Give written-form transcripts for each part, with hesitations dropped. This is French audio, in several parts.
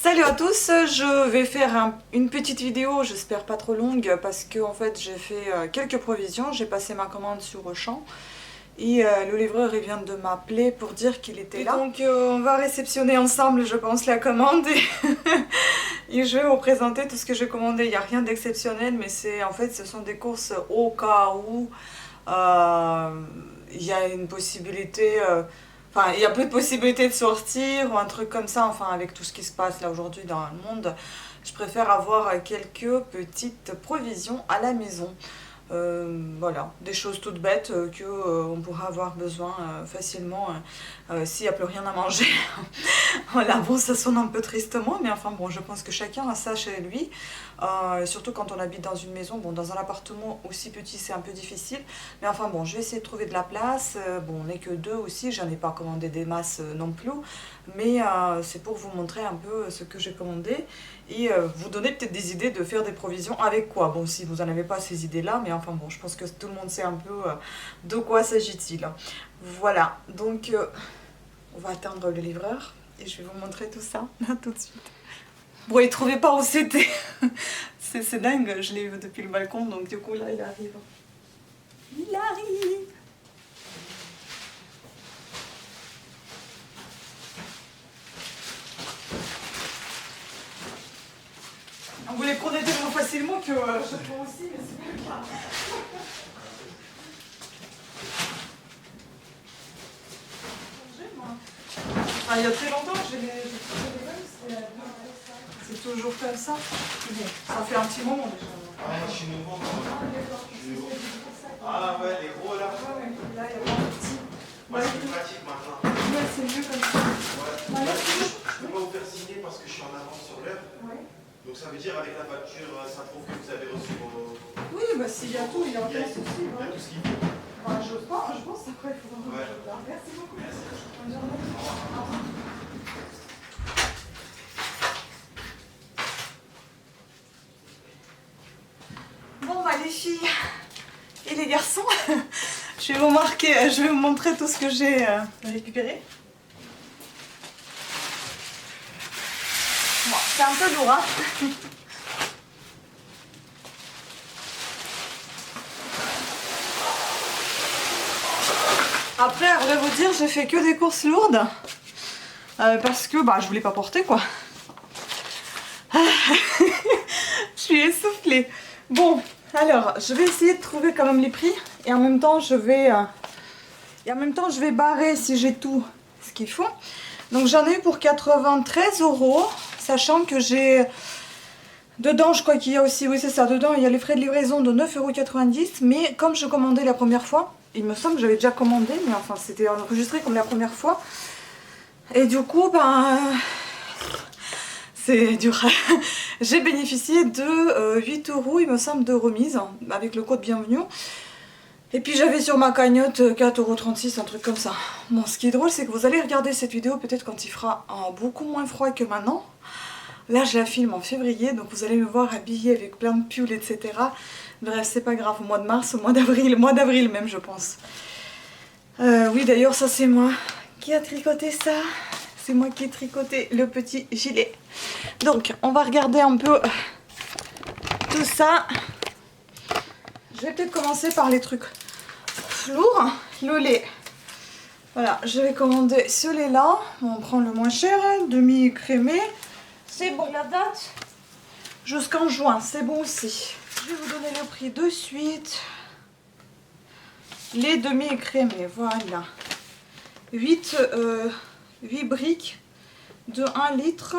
Salut à tous, je vais faire une petite vidéo, j'espère pas trop longue, parce que en fait j'ai fait quelques provisions, j'ai passé ma commande sur Auchan et le livreur il vient de m'appeler pour dire qu'il était là. Donc on va réceptionner ensemble je pense la commande et je vais vous présenter tout ce que j'ai commandé. Il n'y a rien d'exceptionnel mais en fait ce sont des courses au cas où il y a une possibilité... Enfin, il y a peu de possibilités de sortir ou un truc comme ça, enfin avec tout ce qui se passe là aujourd'hui dans le monde, je préfère avoir quelques petites provisions à la maison. Voilà, des choses toutes bêtes qu'on pourra avoir besoin facilement s'il n'y a plus rien à manger. Voilà, bon ça sonne un peu tristement, mais enfin bon, je pense que chacun a ça chez lui, surtout quand on habite dans une maison. Bon, dans un appartement aussi petit c'est un peu difficile, mais enfin bon, je vais essayer de trouver de la place. Bon, on n'est que deux aussi, j'en ai pas commandé des masses non plus, mais c'est pour vous montrer un peu ce que j'ai commandé et vous donner peut-être des idées de faire des provisions avec quoi. Bon, si vous n'en avez pas ces idées là, mais enfin bon, je pense que tout le monde sait un peu de quoi s'agit-il. Voilà, donc on va attendre le livreur et je vais vous montrer tout ça tout de suite. Bon, il ne trouvait pas où c'était. C'est dingue, je l'ai vu depuis le balcon, donc du coup là il arrive. Il arrive. Vous les prenez tellement facilement que je prends aussi, mais c'est pas le cas. Ah, il y a très longtemps que j'ai les mêmes, c'est toujours comme ça. Bon, ça fait un petit moment déjà. Ah, chez nous, ah ouais, les gros là. Ouais, là il y a plein de petits. Moi, c'est plus pratique maintenant. Ouais, c'est mieux comme ça. Ouais. Là, Je peux pas vous faire signer parce que je suis en avance sur l'heure. ouais. Donc ça veut dire avec la facture, ça prouve que vous avez reçu vos... Oui, bah s'il y a tout, il y a aucun souci. Il y a tout ce qu'il faut. Bah, je pense après il faut voir. Ouais. Merci beaucoup. Merci. Bonne journée. Au revoir. Bon bah les filles et les garçons, je vais vous montrer tout ce que j'ai récupéré. Bon, c'est un peu lourd, hein. Après, à vrai vous dire, j'ai fait que des courses lourdes parce que bah je voulais pas porter quoi. Je suis essoufflée. Bon, alors je vais essayer de trouver quand même les prix et en même temps je vais barrer si j'ai tout ce qu'il faut. Donc j'en ai eu pour 93 €, sachant que j'ai dedans, je crois qu'il y a aussi, oui c'est ça, dedans il y a les frais de livraison de 9,90 €, mais comme je commandais la première fois, il me semble que j'avais déjà commandé, mais enfin c'était enregistré comme la première fois, et du coup ben c'est dur. J'ai bénéficié de 8 € il me semble de remise avec le code bienvenue. Et puis j'avais sur ma cagnotte 4,36 €, un truc comme ça. Bon, ce qui est drôle, c'est que vous allez regarder cette vidéo peut-être quand il fera beaucoup moins froid que maintenant. Là, je la filme en février, donc vous allez me voir habillée avec plein de pulls, etc. Bref, c'est pas grave, au mois de mars, au mois d'avril même, je pense. Oui, d'ailleurs, ça c'est moi qui a tricoté ça. C'est moi qui ai tricoté le petit gilet. Donc, on va regarder un peu tout ça. Je vais peut-être commencer par les trucs lourd, le lait. Voilà, je vais commander ce lait là. On prend le moins cher, demi-crémé. C'est bon, la date jusqu'en juin, c'est bon aussi. Je vais vous donner le prix de suite. Les demi-crémés, voilà. 8 briques de 1 litre.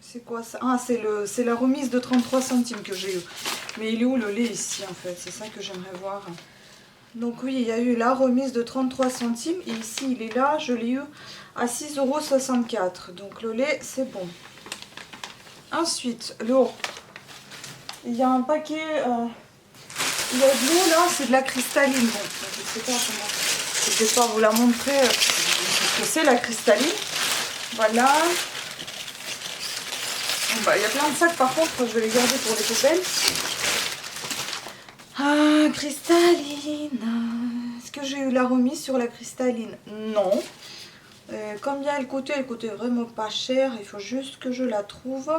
C'est quoi ça? Ah, c'est la remise de 33 centimes que j'ai eu. Mais il est où le lait ici en fait? C'est ça que j'aimerais voir. Donc oui, il y a eu la remise de 33 centimes et ici il est là, je l'ai eu à 6,64 €. Donc le lait c'est bon. Ensuite, l'eau. Il y a un paquet, il y a de l'eau là, c'est de la cristalline. Bon, je sais pas comment, je vais pas vous la montrer ce que c'est la cristalline. Voilà. Bon, bah, il y a plein de sacs par contre, je vais les garder pour les poubelles. Ah, cristalline. Est-ce que j'ai eu la remise sur la cristalline? Non. combien elle coûtait? Elle coûtait vraiment pas cher. Il faut juste que je la trouve.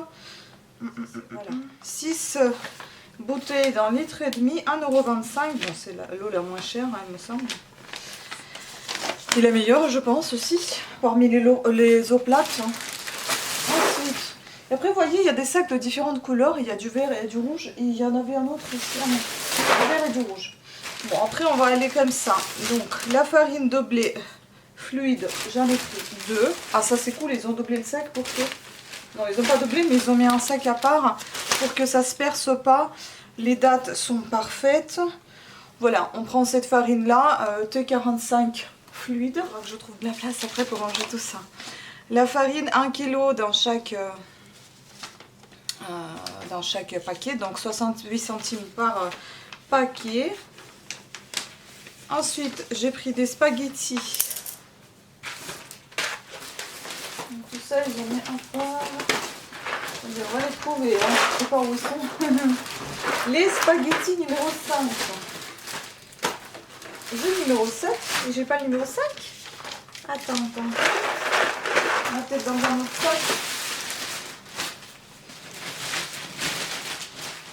Voilà. 6 bouteilles d'un litre et demi, 1,25 €. Bon, c'est l'eau la moins chère, hein, il me semble. Et la meilleure, je pense aussi, parmi les eaux plates. Ensuite, et après, vous voyez, il y a des sacs de différentes couleurs. Il y a du vert et du rouge. Et il y en avait un autre ici. Ah non, du vert et du rouge. Bon, après, on va aller comme ça. Donc, la farine de blé fluide, j'en ai pris 2. Ah, ça, c'est cool. Ils ont doublé le sac pour que... Non, ils n'ont pas doublé, mais ils ont mis un sac à part pour que ça ne se perce pas. Les dates sont parfaites. Voilà, on prend cette farine-là, T45 fluide. Je trouve de la place après pour ranger tout ça. La farine, 1 kg dans chaque paquet, donc 68 centimes par paquet. Ensuite, j'ai pris des spaghettis. Donc, tout ça, ils ont mis un part. On va les trouver, hein. Je ne sais pas où ils sont. Les spaghettis numéro 5. J'ai le numéro 7 et j'ai pas le numéro 5. Attends. On va peut-être dans un autre sac.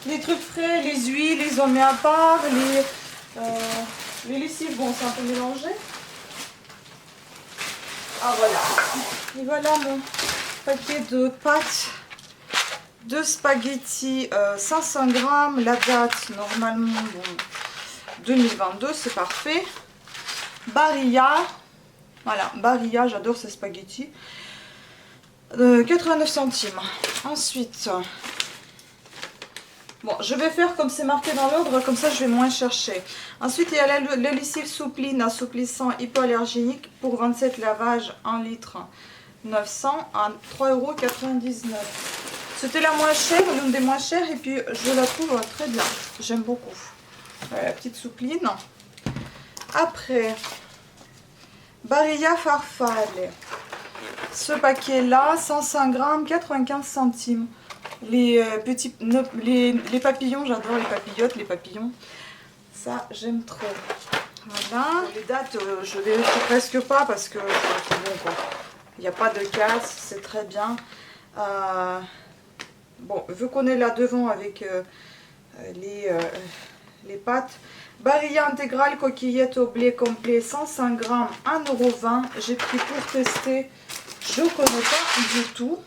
Les trucs frais, les huiles, ils ont mis à part. Les lessives, bon, c'est un peu mélangé. Ah, voilà. Et voilà mon paquet de pâtes. De spaghettis, 500 grammes. La date, normalement, bon, 2022, c'est parfait. Barilla. Voilà, Barilla, j'adore ces spaghettis. 89 centimes. Ensuite, bon, je vais faire comme c'est marqué dans l'ordre, comme ça je vais moins chercher. Ensuite, il y a la lessive Soupline assouplissant hypoallergénique pour 27 lavages, 1 litre 900 à 3,99 €. C'était la moins chère, l'une des moins chères, et puis je la trouve très bien. J'aime beaucoup. Voilà, la petite Soupline. Après, Barilla Farfalle. Ce paquet-là, 105 grammes, 95 centimes. Les papillons, j'adore les papillotes, les papillons. Ça, j'aime trop. Voilà. Les dates, je vérifie presque pas parce que c'est bon, quoi. Il n'y a pas de casse, c'est très bien. Bon, vu qu'on est là devant avec les pâtes. Barilla intégrale coquillette au blé complet, 105 grammes, 1,20 €. J'ai pris pour tester. Je connais pas du tout.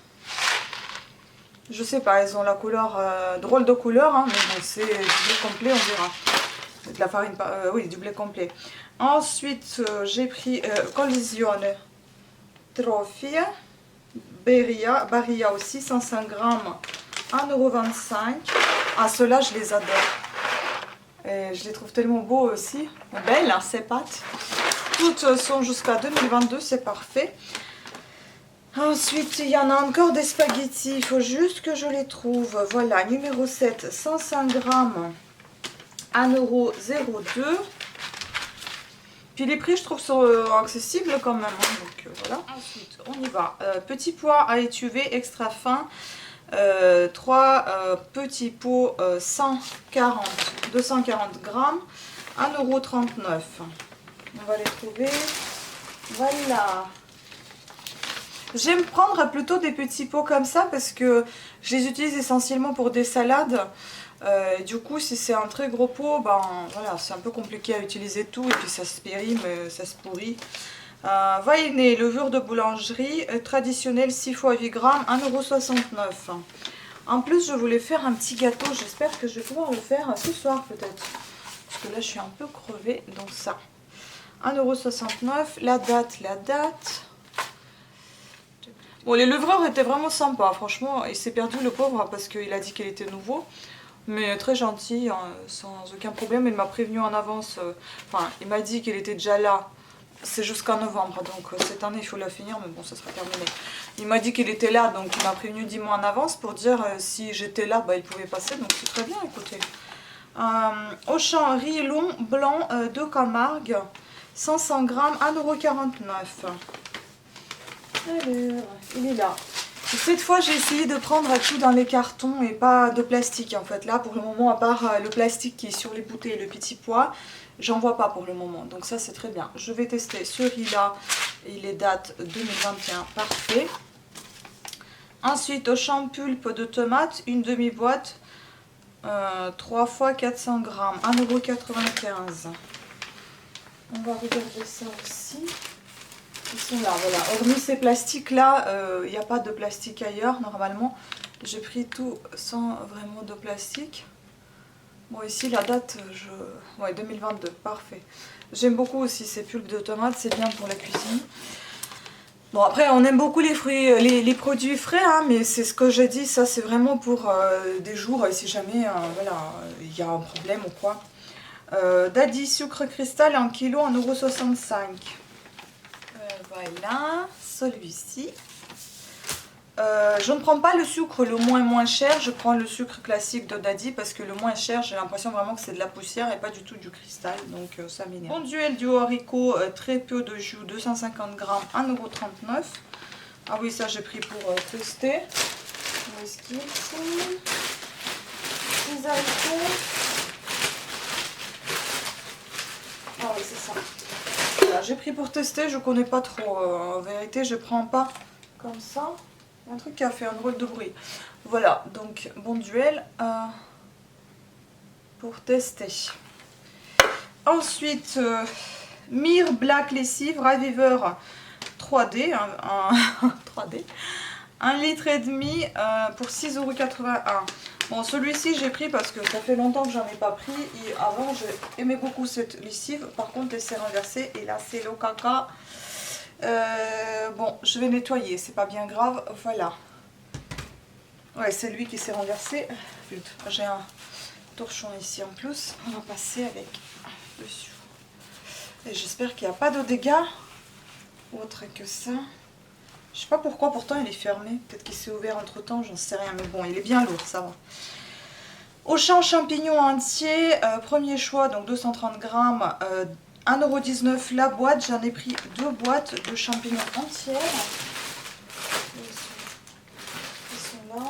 Je sais pas, ils ont la couleur, drôle de couleur, hein, mais bon, c'est du blé complet, on verra. De la farine, oui, du blé complet. Ensuite, j'ai pris Collisione Trophy. Barilla aussi, 105 grammes, 1,25 €. Ah, ceux-là, je les adore. Et je les trouve tellement beaux aussi. Belles, hein, ces pâtes. Toutes sont jusqu'à 2022, c'est parfait. Ensuite, il y en a encore des spaghettis. Il faut juste que je les trouve. Voilà, numéro 7, 105 grammes, 1,02 €. Puis les prix, je trouve, sont accessibles quand même. Hein, donc voilà. Ensuite, on y va. Petit pois à étuver extra fin. 3 petits pots 240 grammes, 1,39 €. On va les trouver. Voilà. J'aime prendre plutôt des petits pots comme ça parce que je les utilise essentiellement pour des salades. Du coup, si c'est un très gros pot, ben voilà, c'est un peu compliqué à utiliser tout et puis ça se périme, ça se pourrit. Vainé, levure de boulangerie, traditionnelle 6 fois 8 grammes, 1,69 €. En plus, je voulais faire un petit gâteau. J'espère que je vais pouvoir le faire ce soir peut-être. Parce que là, je suis un peu crevée. Donc ça, 1,69 €. La date. Bon, les livreurs étaient vraiment sympas. Franchement, il s'est perdu le pauvre parce qu'il a dit qu'il était nouveau. Mais très gentil, hein, sans aucun problème. Il m'a prévenu en avance. Enfin, il m'a dit qu'il était déjà là. C'est jusqu'en novembre, donc cette année il faut la finir, mais bon, ça sera terminé. Il m'a dit qu'il était là, donc il m'a prévenu 10 mois en avance pour dire si j'étais là, bah, il pouvait passer, donc c'est très bien, écoutez. Auchan riz long blanc de Camargue, 500 grammes, 1,49 €. Alors, il est là. Cette fois, j'ai essayé de prendre tout dans les cartons et pas de plastique. En fait, là, pour le moment, à part le plastique qui est sur les bouteilles et le petit pois, j'en vois pas pour le moment. Donc ça, c'est très bien. Je vais tester ce riz-là. Il est date 2021. Parfait. Ensuite, au champ pulpe de tomates, une demi-boîte. 3 fois 400 grammes. 1,95 €. On va regarder ça aussi. Ils sont là, voilà. Hormis ces plastiques-là, il n'y a pas de plastique ailleurs, normalement. J'ai pris tout sans vraiment de plastique. Bon, ici, la date, ouais, 2022, parfait. J'aime beaucoup aussi ces pulpes de tomates, c'est bien pour la cuisine. Bon, après, on aime beaucoup les fruits, les produits frais, hein, mais c'est ce que j'ai dit, ça, c'est vraiment pour des jours, si jamais, voilà, il y a un problème ou quoi. Daddy sucre cristal, 1 kg, 1,65 €. Voilà, celui-ci. Je ne prends pas le sucre le moins cher, je prends le sucre classique de Daddy parce que le moins cher, j'ai l'impression vraiment que c'est de la poussière et pas du tout du cristal, donc ça m'énerve. Bonduelle du haricot, très peu de jus, 250 grammes, 1,39 €. Ah oui, ça j'ai pris pour tester. Où est-ce qu'ils sont? Les haricots. Ah oui, c'est ça. Voilà, j'ai pris pour tester, je connais pas trop. En vérité, je prends pas comme ça. Il y a un truc qui a fait un drôle de bruit. Voilà, donc Bonduelle pour tester. Ensuite, Mire Black Lessive Reviver 3D. 3D. 1,5 litre pour 6,81 €. Bon, celui-ci j'ai pris parce que ça fait longtemps que j'en ai pas pris. Et avant, j'aimais beaucoup cette lessive. Par contre, elle s'est renversée et là, c'est le caca. Bon, je vais nettoyer, c'est pas bien grave. Voilà. Ouais, c'est lui qui s'est renversé. J'ai un torchon ici en plus. On va passer avec dessus. Et j'espère qu'il n'y a pas de dégâts. Autre que ça. Je sais pas pourquoi, pourtant il est fermé. Peut-être qu'il s'est ouvert entre temps, j'en sais rien. Mais bon, il est bien lourd, ça va. Auchan champignons entiers, premier choix, donc 230 grammes, 1,19 € la boîte. J'en ai pris 2 boîtes de champignons entières. Ils sont là.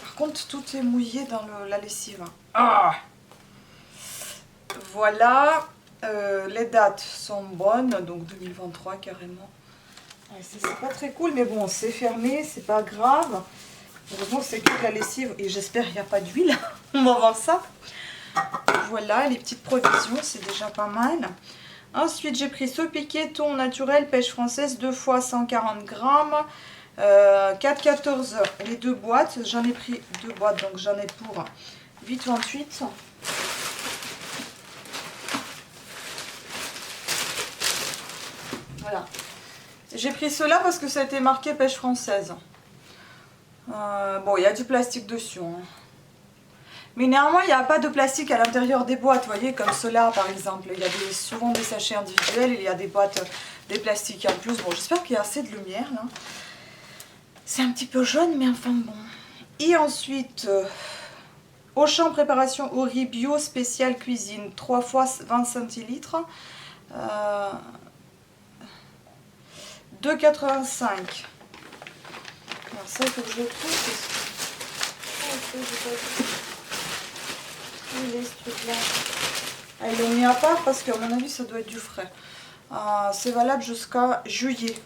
Par contre, tout est mouillé dans la lessive. Ah! Voilà. Les dates sont bonnes, donc 2023 carrément. Ouais, c'est pas très cool, mais bon, c'est fermé, c'est pas grave. Heureusement, c'est que de la lessive et j'espère qu'il n'y a pas d'huile. On va voir ça. Voilà, les petites provisions, c'est déjà pas mal. Ensuite, j'ai pris ce piquet thon naturel, pêche française, 2 fois 140 grammes. 4,14 €. Les 2 boîtes, j'en ai pris 2 boîtes, donc j'en ai pour 8,28 €. Voilà. J'ai pris cela parce que ça a été marqué pêche française. Bon, il y a du plastique dessus. Hein. Mais néanmoins, il n'y a pas de plastique à l'intérieur des boîtes, vous voyez, comme cela par exemple. Il y a souvent des sachets individuels, il y a des boîtes, des plastiques en plus. Bon, j'espère qu'il y a assez de lumière là. C'est un petit peu jaune, mais enfin bon. Et ensuite, Auchan préparation au riz bio spécial cuisine, 3 fois 20 centilitres. 2,85 €. Alors ça, il faut que je le trouve. Où il est ce truc-là? Ah, ils l'ont mis à part parce qu'à mon avis, ça doit être du frais. C'est valable jusqu'à juillet.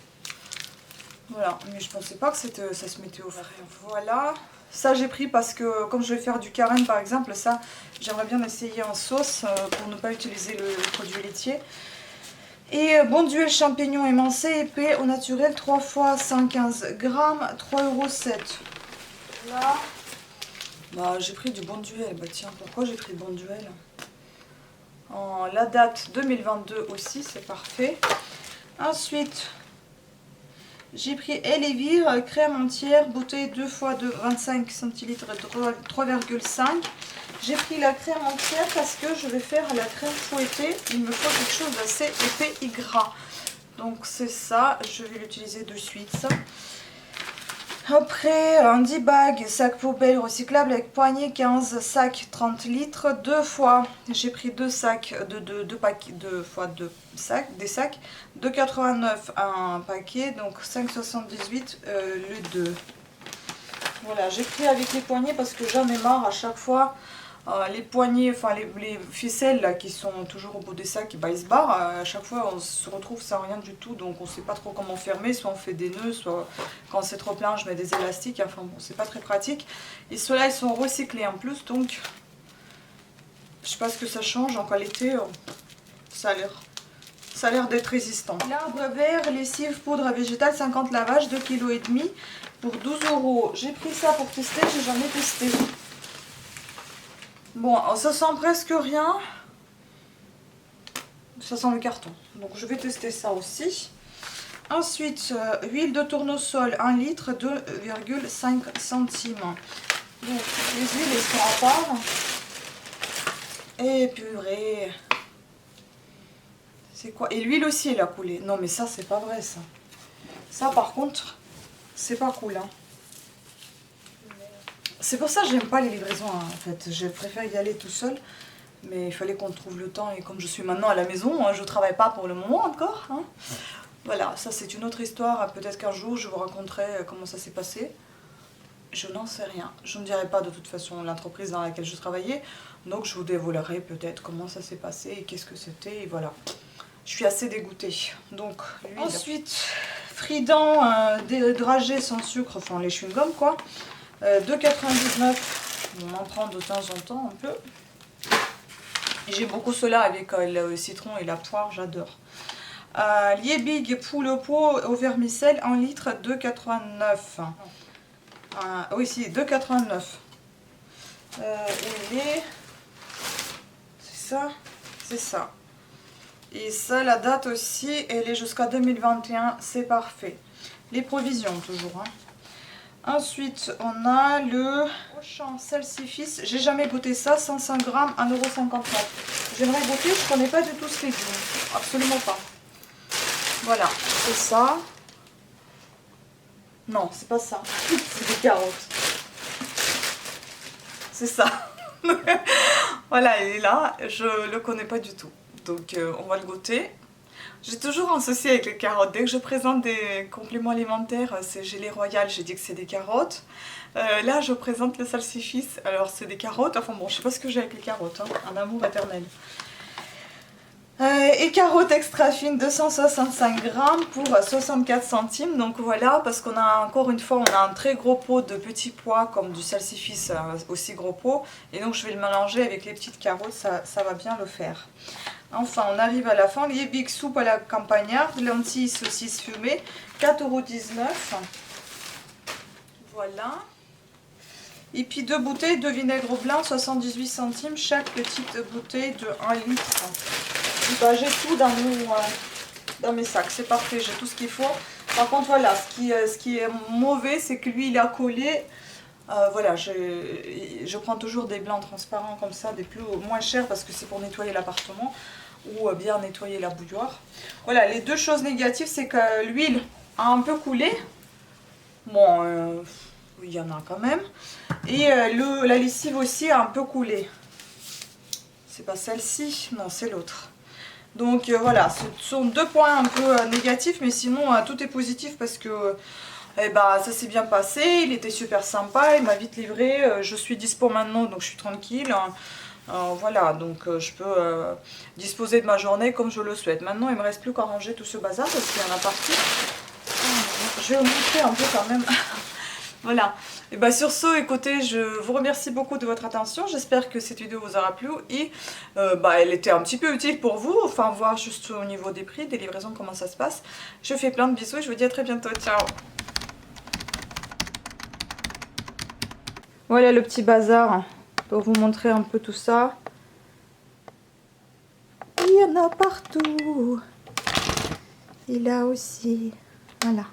Voilà, mais je pensais pas que ça se mettait au frais. Voilà. Ça, j'ai pris parce que comme je vais faire du carême par exemple, ça, j'aimerais bien essayer en sauce pour ne pas utiliser le produit laitier. Et Bonduelle champignons émincés épais au naturel, 3 fois 115 grammes, 3,07 €. Là, bah, j'ai pris du Bonduelle. Bah tiens, pourquoi j'ai pris Bonduelle? La date 2022 aussi, c'est parfait. Ensuite, j'ai pris Elevir, crème entière, bouteille 2 fois de 25 centilitres, 3,5 €. J'ai pris la crème entière parce que je vais faire la crème fouettée. Il me faut quelque chose d'assez épais et gras. Donc c'est ça, je vais l'utiliser de suite. Après, un 10 bags, sac poubelle recyclable avec poignée, 15 sacs, 30 litres, deux fois. J'ai pris deux sacs, deux paquets, deux fois deux sacs, des sacs, 2,89 un paquet, donc 5,78 le 2. Voilà, j'ai pris avec les poignées parce que j'en ai marre à chaque fois. Les poignées, enfin les ficelles là, qui sont toujours au bout des sacs, bah, ils se barrent. À chaque fois, on se retrouve sans rien du tout, donc on ne sait pas trop comment fermer. Soit on fait des nœuds, soit quand c'est trop plein, je mets des élastiques. Enfin bon, c'est pas très pratique. Et ceux-là, ils sont recyclés en plus, donc je sais pas ce que ça change en qualité. Ça a l'air d'être résistant. L'arbre vert, lessive, poudre végétale, 50 lavages, 2,5 kg pour 12 €. J'ai pris ça pour tester, j'ai jamais testé. Bon, ça sent presque rien. Ça sent le carton. Donc je vais tester ça aussi. Ensuite, huile de tournesol, 1 litre, 2,5 centimes. Donc les huiles, elles sont à part. Et purée. C'est quoi? Et l'huile aussi, elle a coulé. Non mais ça, c'est pas vrai ça. Ça par contre, c'est pas cool. Hein. C'est pour ça que j'aime pas les livraisons en fait. Je préfère y aller tout seul. Mais il fallait qu'on trouve le temps et comme je suis maintenant à la maison, je travaille pas pour le moment encore. Hein. Voilà, ça c'est une autre histoire. Peut-être qu'un jour je vous raconterai comment ça s'est passé. Je n'en sais rien. Je ne dirai pas de toute façon l'entreprise dans laquelle je travaillais. Donc je vous dévoilerai peut-être comment ça s'est passé et qu'est-ce que c'était. Et voilà. Je suis assez dégoûtée. Donc, ensuite, Frident, des dragées sans sucre, enfin les chewing-gums quoi. 2,99 €. On en prend de temps en temps un peu. J'ai beaucoup cela avec le citron et la poire, j'adore. Liebig poule au pot au vermicelle, 1 litre, 2,89 €. Oui, si, 2,89 €. Et c'est ça, c'est ça. Et ça, la date aussi, elle est jusqu'à 2021, c'est parfait. Les provisions toujours. Hein. Ensuite, on a le Auchan Salsifis. J'ai jamais goûté ça, 105 grammes, 1,59 €. J'aimerais goûter, je connais pas du tout ce légume. Absolument pas. Voilà, c'est ça. Non, c'est pas ça. C'est des carottes. C'est ça. Voilà, il est là. Je le connais pas du tout. Donc, on va le goûter. J'ai toujours un souci avec les carottes. Dès que je présente des compléments alimentaires, c'est gelée royale, j'ai dit que c'est des carottes. Là, je présente le salsifis, alors c'est des carottes. Enfin bon, je sais pas ce que j'ai avec les carottes, hein. Un amour éternel. Et carottes extra fines, 265 grammes pour 64 centimes. Donc voilà, parce qu'on a encore une fois, on a un très gros pot de petits pois, comme du salsifis, aussi gros pot. Et donc je vais le mélanger avec les petites carottes, ça va bien le faire. Enfin, on arrive à la fin. Liebig soupe à la campagnarde, lentilles, saucisses fumées, 4,19 €. Voilà. Et puis 2 bouteilles de vinaigre blanc, 78 centimes chaque petite bouteille de 1 litre. Bah, j'ai tout dans mes sacs, c'est parfait, j'ai tout ce qu'il faut. Par contre, voilà, ce qui est mauvais, c'est que lui, il a collé. Voilà, je prends toujours des blancs transparents comme ça, des plus moins chers parce que c'est pour nettoyer l'appartement ou bien nettoyer la bouilloire. Voilà, les deux choses négatives, c'est que l'huile a un peu coulé. Bon, il y en a quand même. Et la lessive aussi a un peu coulé. C'est pas celle-ci, non, c'est l'autre. Donc voilà, ce sont deux points un peu négatifs, mais sinon tout est positif parce que ça s'est bien passé, il était super sympa, il m'a vite livré, je suis dispo maintenant donc je suis tranquille. Voilà, donc je peux disposer de ma journée comme je le souhaite. Maintenant il ne me reste plus qu'à ranger tout ce bazar parce qu'il y en a partout. Je vais vous montrer un peu quand même. Voilà, et sur ce, écoutez, je vous remercie beaucoup de votre attention, j'espère que cette vidéo vous aura plu et elle était un petit peu utile pour vous, enfin voir juste au niveau des prix, des livraisons, comment ça se passe. Je fais plein de bisous et je vous dis à très bientôt, ciao. Voilà le petit bazar pour vous montrer un peu tout ça. Il y en a partout. Et là aussi, voilà.